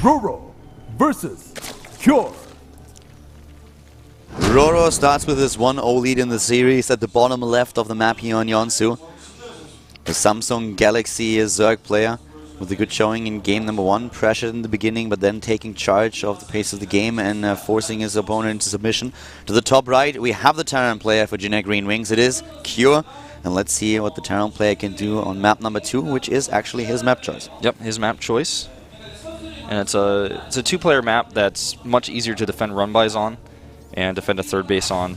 RorO versus Cure. RorO starts with his 1-0 lead in the series at the bottom left of the map here on Yonsu. The Samsung Galaxy Zerg player with a good showing in game number 1, pressured in the beginning, but then taking charge of the pace of the game and forcing his opponent into submission. To the top right, we have the Terran player for Generic Green Wings. It is Cure. And let's see what the Terran player can do on map number 2, which is actually his map choice. Yep, his map choice. And it's a two-player map that's much easier to defend run-bys on and defend a third base on.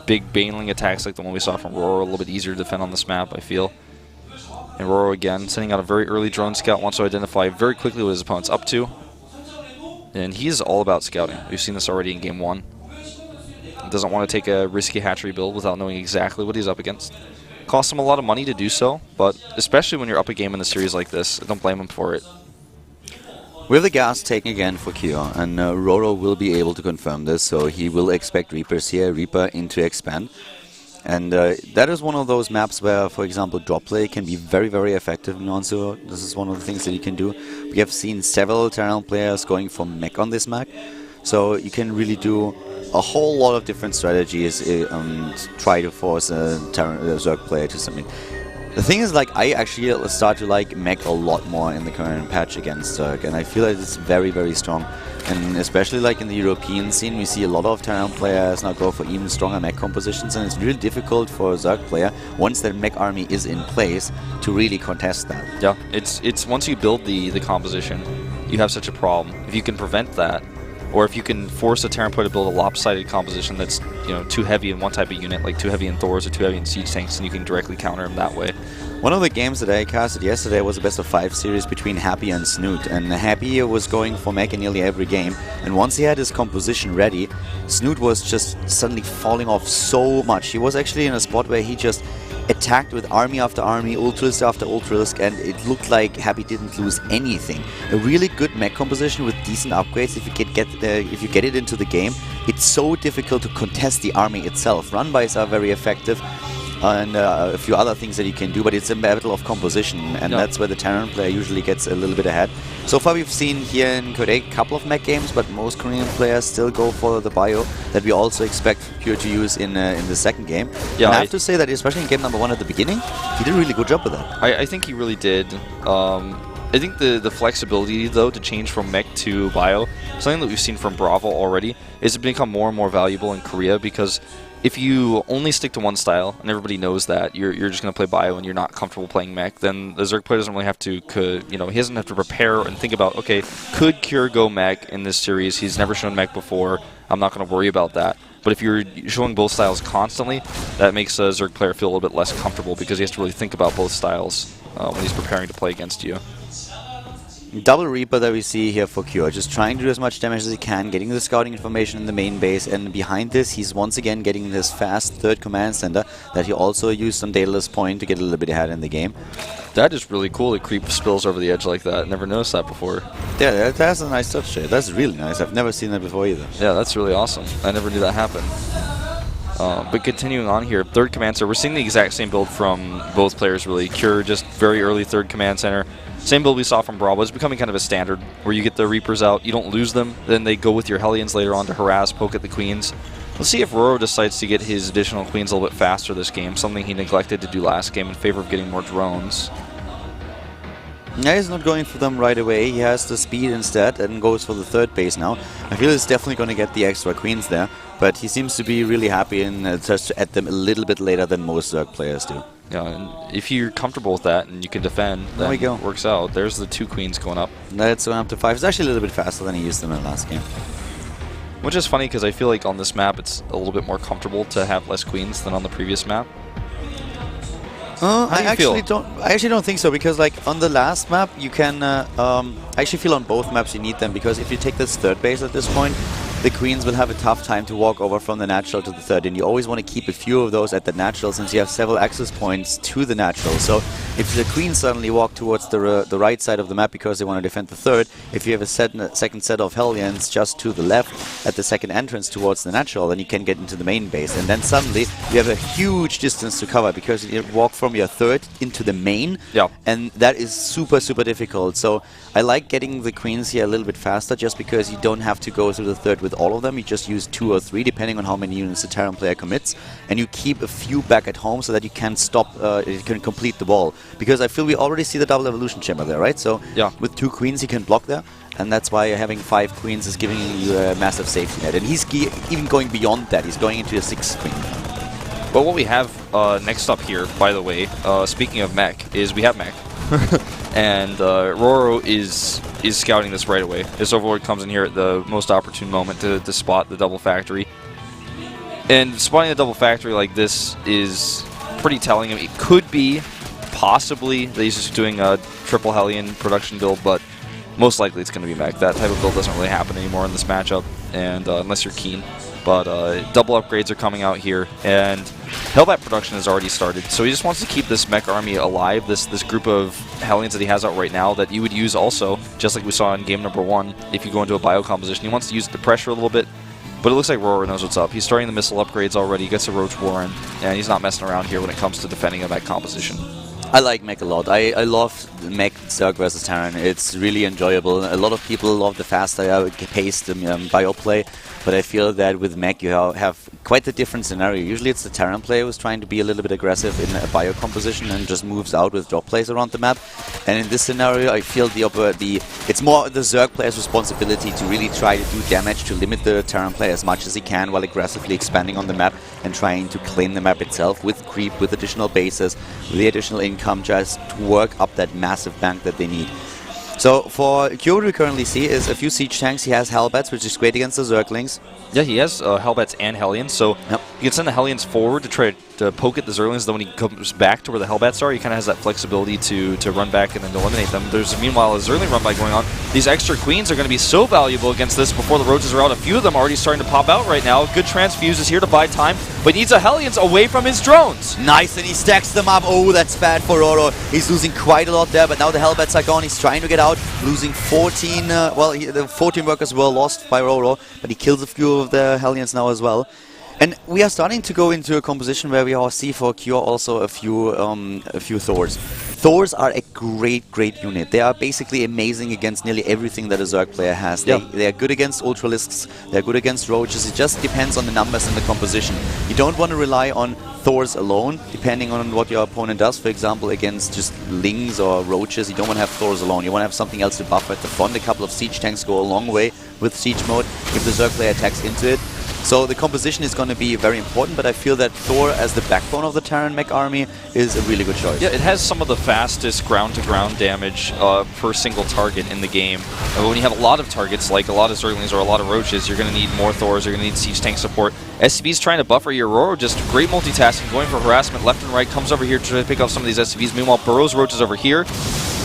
Big baneling attacks like the one we saw from RorO, a little bit easier to defend on this map, I feel. And RorO again, sending out a very early drone scout, wants to identify very quickly what his opponent's up to. And he's all about scouting. We've seen this already in game 1. Doesn't want to take a risky hatchery build without knowing exactly what he's up against. Costs him a lot of money to do so, but especially when you're up a game in a series like this, I don't blame him for it. We have the gas taken again for Cure, and RorO will be able to confirm this, so he will expect Reapers here, Reaper into Expand. And that is one of those maps where, for example, drop play can be very, very effective in Yonsu. This is one of the things that you can do. We have seen several Terran players going for mech on this map, so you can really do a whole lot of different strategies and try to force a Zerg player to submit. The thing is, like, I actually start to like mech a lot more in the current patch against Zerg, and I feel like it's very, very strong. And especially like in the European scene, we see a lot of Terran players now go for even stronger mech compositions, and it's really difficult for a Zerg player, once their mech army is in place, to really contest that. Yeah, it's once you build the composition, you have such a problem. If you can prevent that, or if you can force a Terran player to build a lopsided composition that's, you know, too heavy in one type of unit, like too heavy in Thors or too heavy in Siege Tanks, and you can directly counter him that way. One of the games that I casted yesterday was a best of 5 series between Happy and Snoot, and Happy was going for mech in nearly every game, and once he had his composition ready, Snoot was just suddenly falling off so much. He was actually in a spot where he just attacked with army after army, Ultralisk after Ultralisk, and it looked like Happy didn't lose anything. A really good mech composition with decent upgrades, if you get it into the game, it's so difficult to contest the army itself. Run-bys are very effective, and a few other things that you can do, but it's a battle of composition, and that's where the Terran player usually gets a little bit ahead. So far we've seen here in Code A a couple of mech games, but most Korean players still go for the bio that we also expect Pure to use in the second game. Yeah, and I have to say that especially in game number 1 at the beginning, he did a really good job with that. I think he really did. I think the flexibility, though, to change from mech to bio, something that we've seen from Bravo already, is become more and more valuable in Korea, because if you only stick to one style, and everybody knows that, you're just going to play bio and you're not comfortable playing mech, then the Zerg player doesn't really have to, he doesn't have to prepare and think about, okay, could Cure go mech in this series? He's never shown mech before. I'm not going to worry about that. But if you're showing both styles constantly, that makes a Zerg player feel a little bit less comfortable, because he has to really think about both styles when he's preparing to play against you. Double Reaper that we see here for Cure, just trying to do as much damage as he can, getting the scouting information in the main base, and behind this he's once again getting this fast third command center that he also used on Daedalus Point to get a little bit ahead in the game. That is really cool, the creep spills over the edge like that. Never noticed that before. Yeah, that's a nice touch there. That's really nice. I've never seen that before either. Yeah, that's really awesome. I never knew that happened. But continuing on here, third command center, we're seeing the exact same build from both players really. Cure, just very early third command center. Same build we saw from Bravo. It's becoming kind of a standard where you get the Reapers out, you don't lose them, then they go with your Hellions later on to harass, poke at the Queens. Let's see if RorO decides to get his additional Queens a little bit faster this game, something he neglected to do last game in favor of getting more drones. Yeah, he's not going for them right away. He has the speed instead and goes for the third base now. I feel he's definitely going to get the extra Queens there, but he seems to be really happy and just to add them a little bit later than most Zerg players do. Yeah, and if you're comfortable with that and you can defend, then it works out. There's the 2 Queens going up. That's going up to 5. It's actually a little bit faster than he used them in the last game. Which is funny, because I feel like on this map it's a little bit more comfortable to have less Queens than on the previous map. I actually don't think so, because like on the last map you can I actually feel on both maps you need them, because if you take this third base at this point, the Queens will have a tough time to walk over from the natural to the third, and you always want to keep a few of those at the natural, since you have several access points to the natural. So if the queens suddenly walk towards the right side of the map because they want to defend the third, if you have a second set of Hellions just to the left at the second entrance towards the natural, then you can get into the main base. And then suddenly you have a huge distance to cover because you walk from your third into the main. Yeah. And that is super, super difficult. So I like getting the queens here a little bit faster just because you don't have to go through the third with all of them. You just use 2 or 3 depending on how many units the Terran player commits. And you keep a few back at home so that you can stop, you can complete the wall. Because I feel we already see the double evolution chamber there, right? So yeah, with 2 queens you can block there. And that's why having 5 queens is giving you a massive safety net. And he's even going beyond that. He's going into a 6th queen. But what we have next up here, by the way, speaking of mech, is we have mech. And RorO is scouting this right away. This Overlord comes in here at the most opportune moment to spot the double factory. And spotting a double factory like this is pretty telling. I mean, it could be possibly that he's just doing a triple Hellion production build, but most likely it's going to be mech. That type of build doesn't really happen anymore in this matchup, and unless you're keen. But double upgrades are coming out here, and Hellbat production has already started. So he just wants to keep this mech army alive, this group of Hellions that he has out right now that you would use also, just like we saw in game number 1, if you go into a bio composition. He wants to use it to pressure a little bit, but it looks like RorO knows what's up. He's starting the missile upgrades already, he gets a Roach Warren, and he's not messing around here when it comes to defending a mech composition. I like mech a lot. I love mech Zerg versus Terran. It's really enjoyable. A lot of people love the faster paced bio play, but I feel that with mech you have quite a different scenario. Usually it's the Terran player who's trying to be a little bit aggressive in a bio composition and just moves out with drop plays around the map. And in this scenario I feel it's more the Zerg player's responsibility to really try to do damage to limit the Terran player as much as he can while aggressively expanding on the map and trying to claim the map itself with creep, with additional bases, with the additional income, just to work up that massive bank that they need. So for Q, what we currently see is a few siege tanks. He has Hellbats, which is great against the Zerglings. Yeah, he has Hellbats and Hellions, so yep. You can send the Hellions forward to try to poke at the Zerglings, then when he comes back to where the Hellbats are, he kind of has that flexibility to run back and then eliminate them. There's, meanwhile, a Zergling run by going on. These extra Queens are going to be so valuable against this before the Roaches are out. A few of them are already starting to pop out right now. Good transfuse is here to buy time, but he needs a Hellions away from his drones. Nice, and he stacks them up. Oh, that's bad for RorO. He's losing quite a lot there, but now the Hellbats are gone. He's trying to get out, losing 14. The 14 workers were lost by RorO, but he kills a few of the Hellions now as well. And we are starting to go into a composition where we all see for Cure also a few Thors. Thors are a great unit. They are basically amazing against nearly everything that a Zerg player has. Yeah. They are good against Ultralisks, they're good against Roaches. It just depends on the numbers and the composition. You don't want to rely on Thors alone, depending on what your opponent does. For example, against just Lings or Roaches, you don't want to have Thors alone. You want to have something else to buffer at the front. A couple of siege tanks go a long way with siege mode if the Zerg player attacks into it. So the composition is going to be very important, but I feel that Thor as the backbone of the Terran mech army is a really good choice. Yeah, it has some of the fastest ground-to-ground damage per single target in the game. And when you have a lot of targets, like a lot of Zerglings or a lot of Roaches, you're going to need more Thors, you're going to need siege tank support. SCV's trying to buffer your RorO, just great multitasking, going for harassment left and right, comes over here to try to pick off some of these SCVs. Meanwhile, Burrow's Roach is over here,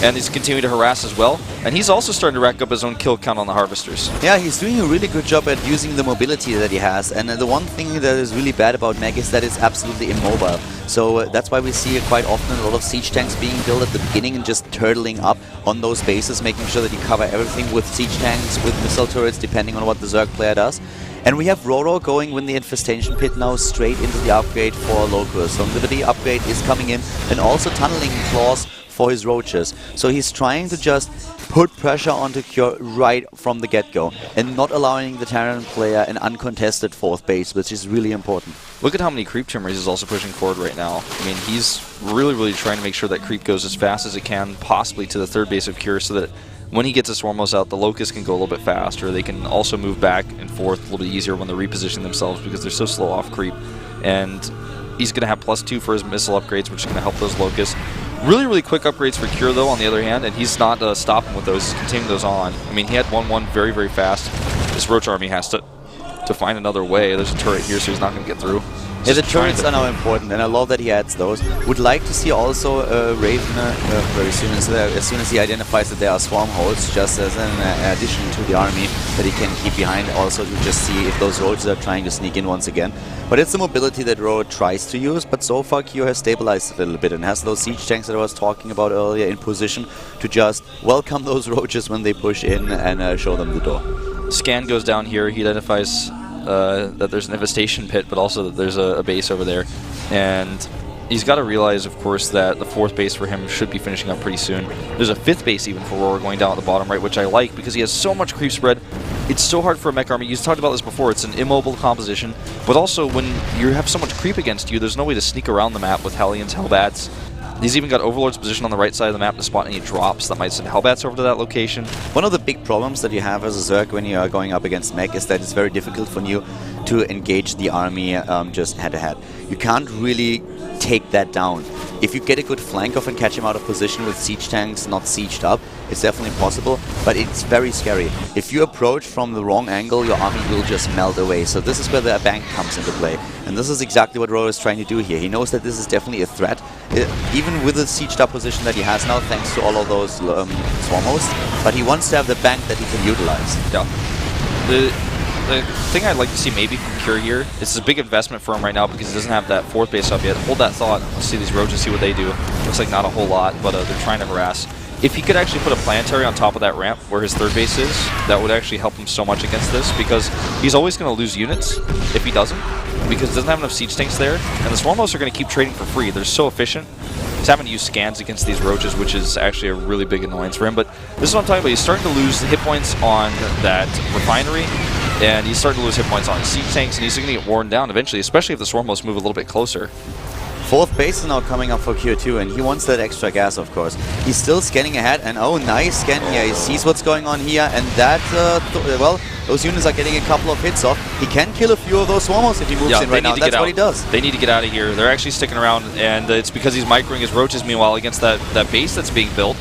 and he's continuing to harass as well. And he's also starting to rack up his own kill count on the Harvesters. Yeah, he's doing a really good job at using the mobility that he has. And the one thing that is really bad about mech is that it's absolutely immobile. So that's why we see quite often a lot of siege tanks being built at the beginning and just turtling up on those bases, making sure that you cover everything with siege tanks, with missile turrets, depending on what the Zerg player does. And we have RorO going with the Infestation Pit now straight into the upgrade for Locust. So Liberty upgrade is coming in, and also tunneling claws for his Roaches. So he's trying to just put pressure onto Cure right from the get-go and not allowing the Terran player an uncontested fourth base, which is really important. Look at how many creep timbers he's also pushing forward right now. I mean, he's really trying to make sure that creep goes as fast as it can, possibly to the third base of Cure, so that when he gets his Swarmos out, the Locusts can go a little bit faster. They can also move back and forth a little bit easier when they're repositioning themselves because they're so slow off creep. And he's going to have +2 for his missile upgrades, which is going to help those Locusts. Really quick upgrades for Cure, though, on the other hand, and he's not stopping with those. He's continuing those on. I mean, he had 1-1 very fast. This Roach army has to find another way. There's a turret here, so he's not going to get through. Yeah, the Just trying turrets to- are now important, and I love that he adds those. Would like to see also Ravener very soon, as soon as he identifies that there are swarm hosts, just as an addition to the army that he can keep behind, also to just see if those roaches are trying to sneak in once again. But it's the mobility that RorO tries to use, but so far Kyo has stabilized a little bit and has those siege tanks that I was talking about earlier in position to just welcome those roaches when they push in and show them the door. Scan goes down here. He identifies that there's an infestation pit, but also that there's a base over there. And he's got to realize, of course, that the 4th base for him should be finishing up pretty soon. There's a 5th base even for RorO going down at the bottom right, which I like because he has so much creep spread. It's so hard for a mech army. You've talked about this before. It's an immobile composition, but also when you have so much creep against you, there's no way to sneak around the map with Hellions, Hellbats. He's even got Overlord's position on the right side of the map to spot any drops that might send Hellbats over to that location. One of the big problems that you have as a Zerg when you are going up against mech is that it's very difficult for you to engage the army just head-to-head. You can't really take that down. If you get a good flank off and catch him out of position with siege tanks not sieged up, it's definitely possible, but it's very scary. If you approach from the wrong angle, your army will just melt away. So this is where the bank comes into play. And this is exactly what RorO is trying to do here. He knows that this is definitely a threat, even with the sieged up position that he has now, thanks to all of those swarm hosts, but he wants to have the bank that he can utilize. Yeah. The thing I'd like to see maybe from Cure here, it's a big investment for him right now because he doesn't have that 4th base up yet. Hold that thought. Let's see these roaches, see what they do. Looks like not a whole lot, but they're trying to harass. If he could actually put a planetary on top of that ramp where his 3rd base is, that would actually help him so much against this because he's always going to lose units if he doesn't, because he doesn't have enough siege tanks there, and the swarm hosts are going to keep trading for free. They're so efficient. He's having to use scans against these roaches, which is actually a really big annoyance for him, but this is what I'm talking about. He's starting to lose hit points on that refinery, and he's starting to lose hit points on siege tanks, and he's going to get worn down eventually, especially if the swarm hosts move a little bit closer. 4th base is now coming up for Q2, and he wants that extra gas, of course. He's still scanning ahead, and oh, nice scan here. He sees what's going on here, and that, well, those units are getting a couple of hits off. He can kill a few of those swarm hosts if he moves in right now. That's what he does. They need to get out of here. They're actually sticking around, and it's because he's microing his roaches, meanwhile, against that base that's being built.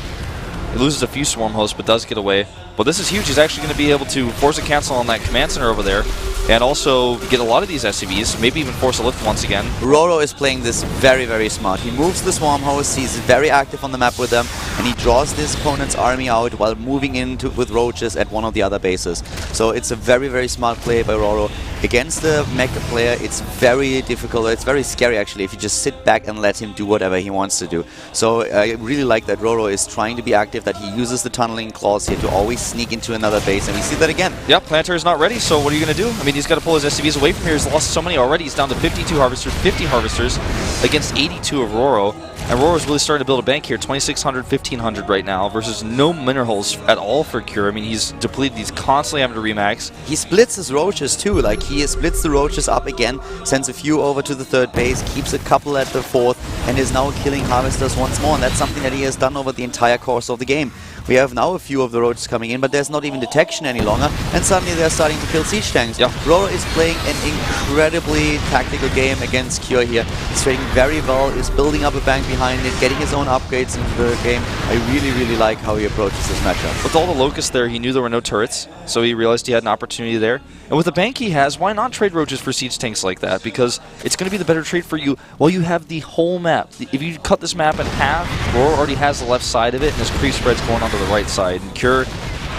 He loses a few swarm hosts, but does get away. But this is huge. He's actually going to be able to force a cancel on that command center over there, and also get a lot of these SCVs, maybe even force a lift once again. RorO is playing this very, very smart. He moves the swarm hosts, he's very active on the map with them, and he draws this opponent's army out while moving into with roaches at one of the other bases. So it's a very, very smart play by RorO. Against the mecha player, it's very difficult, it's very scary actually if you just sit back and let him do whatever he wants to do. So I really like that RorO is trying to be active, that he uses the tunneling clause here to always sneak into another base, and we see that again. Yep, Planetary's not ready, so what are you going to do? I mean, he's got to pull his SCVs away from here. He's lost so many already. He's down to 52 harvesters, 50 harvesters against 82 of RorO. And RorO's really starting to build a bank here, 2,600, 1,500 right now, versus no minerals at all for Cure. I mean, he's depleted. He's constantly having to remax. He splits his roaches too. Like, he splits the roaches up again, sends a few over to the 3rd base, keeps a couple at the 4th, and is now killing harvesters once more. And that's something that he has done over the entire course of the game. We have now a few of the roaches coming in, but there's not even detection any longer, and suddenly they're starting to kill siege tanks. Yeah. RorO is playing an incredibly tactical game against Cure here. He's trading very well, is building up a bank behind it, getting his own upgrades into the game. I really, really like how he approaches this matchup. With all the locusts there, he knew there were no turrets, so he realized he had an opportunity there. And with the bank he has, why not trade roaches for siege tanks like that? Because it's going to be the better trade for you while you have the whole map. If you cut this map in half, RorO already has the left side of it, and his creep spread's going onto the right side. And Cure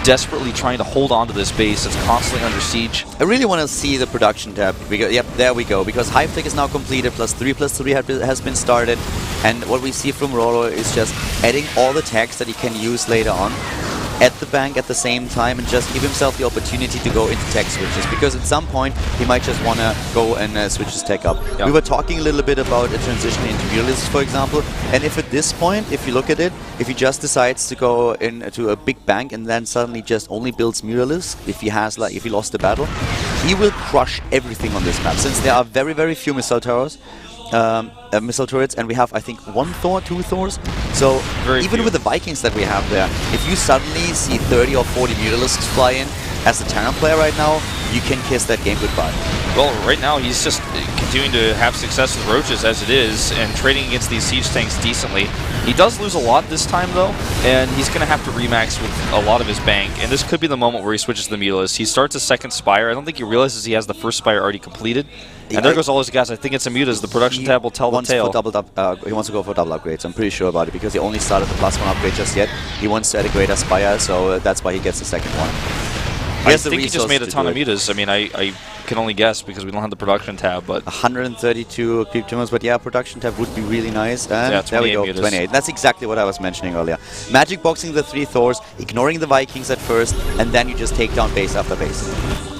desperately trying to hold on to this base that's constantly under siege. I really want to see the production tab. Yep, there we go. Because Hive Tech is now completed, +3/+3 has been started. And what we see from RorO is just adding all the tags that he can use later on at the bank at the same time, and just give himself the opportunity to go into tech switches, because at some point he might just want to go and switch his tech up. Yep. We were talking a little bit about a transition into Muralists, for example, and if at this point, if you look at it, if he just decides to go into a big bank and then suddenly just only builds Muralists, if he lost the battle, he will crush everything on this map, since there are very, very few missile towers. Missile turrets, and we have, I think, 1 Thor, 2 Thors. So even with the Vikings that we have there, if you suddenly see 30 or 40 Mutalisks fly in as a Terran player right now, you can kiss that game goodbye. Well, right now he's just continuing to have success with roaches as it is, and trading against these siege tanks decently. He does lose a lot this time though, and he's going to have to remax with a lot of his bank, and this could be the moment where he switches the Mutalisk. He starts a second Spire. I don't think he realizes he has the first Spire already completed, and there goes all his gas. I think it's a Mutas. The production tab will tell the tale. He wants to go for double upgrades. I'm pretty sure about it because he only started the +1 upgrade just yet. He wants to add a greater Spire, so that's why he gets the second one. I think he just made a ton of Mutas. I mean, I can only guess because we don't have the production tab, but 132 creep tumors, but yeah, production tab would be really nice. And yeah, there we go, Mutas. 28. That's exactly what I was mentioning earlier. Magic boxing the 3 Thors, ignoring the Vikings at first, and then you just take down base after base.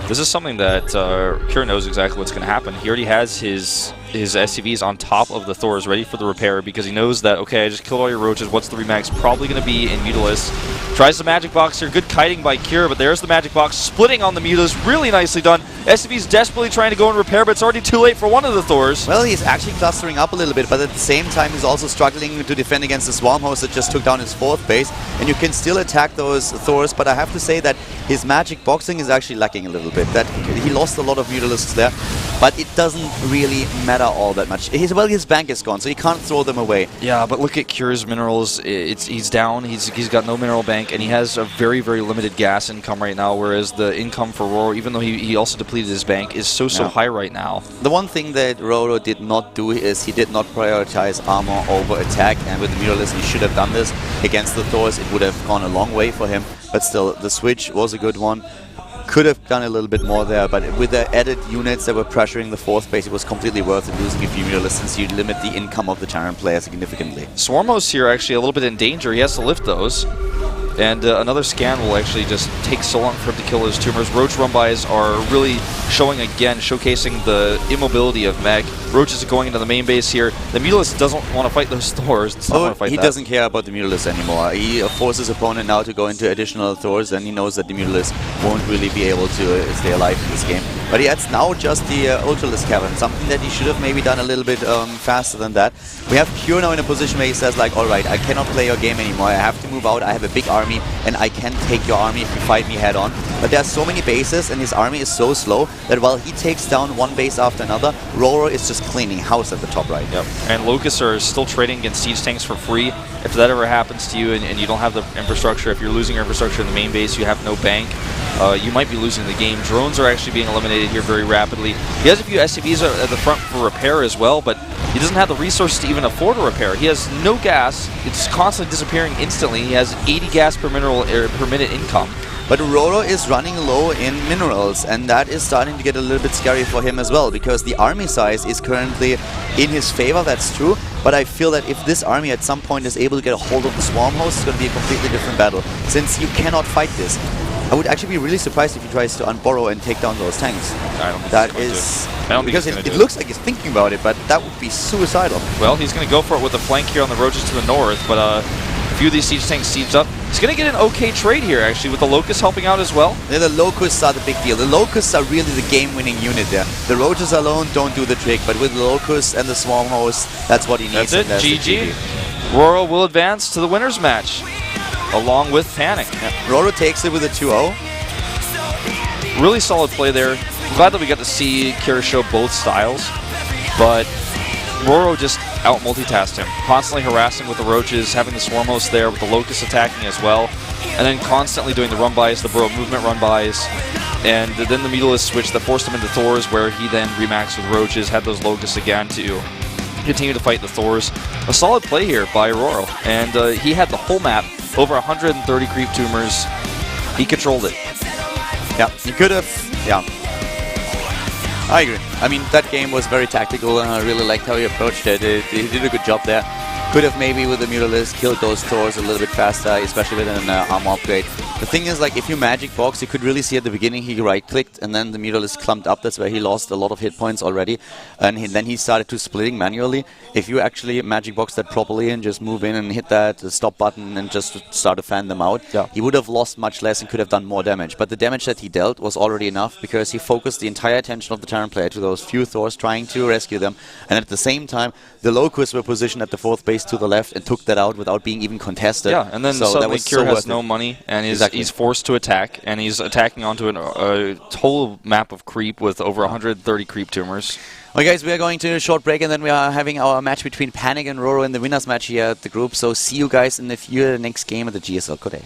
This is something that Kira knows exactly what's going to happen. He already has his SCVs on top of the Thors ready for the repair because he knows that, okay, I just killed all your roaches. What's the remax? Probably going to be in Mutalisk. Tries the Magic Box here. Good kiting by Kira, but there's the Magic Box splitting on the Mutalisk. Really nicely done. SCV's desperately trying to go and repair, but it's already too late for one of the Thors. Well, he's actually clustering up a little bit, but at the same time he's also struggling to defend against the Swarm Host that just took down his 4th base. And you can still attack those Thors, but I have to say that his Magic Boxing is actually lacking a little bit. That he lost a lot of Mutalisks there, but it doesn't really matter all that much. Well, his bank is gone, so he can't throw them away. Yeah, but look at Kira's minerals. He's down. He's got no mineral bank, and he has a very, very limited gas income right now, whereas the income for RorO, even though he also depleted his bank, is so high right now. The one thing that RorO did not do is he did not prioritize armor over attack, and with the Mutalisk he should have done this. Against the Thors it would have gone a long way for him, but still, the switch was a good one. Could have done a little bit more there, but with the added units that were pressuring the 4th base, it was completely worth it losing a few Mutalisks since you limit the income of the Terran player significantly. Swarmos here actually a little bit in danger. He has to lift those. And another scan will actually just take so long for him to kill his tumors. Roach rumbys are really showcasing the immobility of Meg. Roach is going into the main base here. The Mutalisk doesn't want to fight those Thors. He doesn't care about the Mutalisk anymore. He forces his opponent now to go into additional Thors, and he knows that the Mutalisk won't really be able to stay alive in this game. But he adds now just the Ultralisk Cavern, something that he should have maybe done a little bit faster than that. We have Pure now in a position where he says like, alright, I cannot play your game anymore. I have to move out. I have a big army, and I can take your army if you fight me head on. But there are so many bases, and his army is so slow that while he takes down one base after another, RorO is just cleaning house at the top right. Yep. And Locusts are still trading against siege tanks for free. If that ever happens to you and you don't have the infrastructure, if you're losing your infrastructure in the main base, you have no bank, you might be losing the game. Drones are actually being eliminated here very rapidly. He has a few SCVs at the front for repair as well, but he doesn't have the resources to even afford a repair. He has no gas. It's constantly disappearing instantly. He has 80 gas per minute income. But RorO is running low in minerals, and that is starting to get a little bit scary for him as well, because the army size is currently in his favor, that's true, but I feel that if this army at some point is able to get a hold of the Swarm Host, it's going to be a completely different battle, since you cannot fight this. I would actually be really surprised if he tries to unborrow and take down those tanks. I don't think that is... because it looks like he's thinking about it, but that would be suicidal. Well, he's going to go for it with a flank here on the Roaches to the north, but a few of these siege tanks sieged up. He's going to get an okay trade here, actually, with the Locusts helping out as well. Yeah, the Locusts are the big deal. The Locusts are really the game-winning unit there. The Roaches alone don't do the trick, but with the Locusts and the Swarm Host, that's what he needs. That's it, GG. RorO will advance to the winner's match, along with Panic. Yeah. RorO takes it with a 2-0. Really solid play there. I'm glad that we got to see Kira show both styles, but RorO just out-multitasked him, constantly harassing with the Roaches, having the Swarm Host there with the Locusts attacking as well, and then constantly doing the run-bys, the Burrow movement run-bys, and then the Mutalisk switch that forced him into Thors, where he then remaxed with Roaches, had those Locusts again to continue to fight the Thors. A solid play here by RorO, and he had the whole map, over 130 creep tumors. He controlled it. Yeah, he could have, yeah. I agree. I mean, that game was very tactical, and I really liked how he approached it. He did a good job there. Could have maybe with the Mutalisk killed those Thors a little bit faster, especially with an armor upgrade. The thing is, like, if you magic box, you could really see at the beginning he right-clicked, and then the Mutalisk clumped up. That's where he lost a lot of hit points already. And then he started to splitting manually. If you actually magic box that properly and just move in and hit that stop button and just start to fan them out, he would have lost much less and could have done more damage. But the damage that he dealt was already enough because he focused the entire attention of the Terran player to those few Thors, trying to rescue them. And at the same time, the Locusts were positioned at the 4th base base to the left and took that out without being even contested. Yeah, and then so suddenly that was Cure so has worth no it. money, and Exactly. he's forced to attack, and he's attacking onto a whole map of creep with over 130 creep tumors. Okay, guys, we are going to a short break, and then we are having our match between Panic and RorO in the winners match here at the group. So see you guys in the next game of the GSL Code.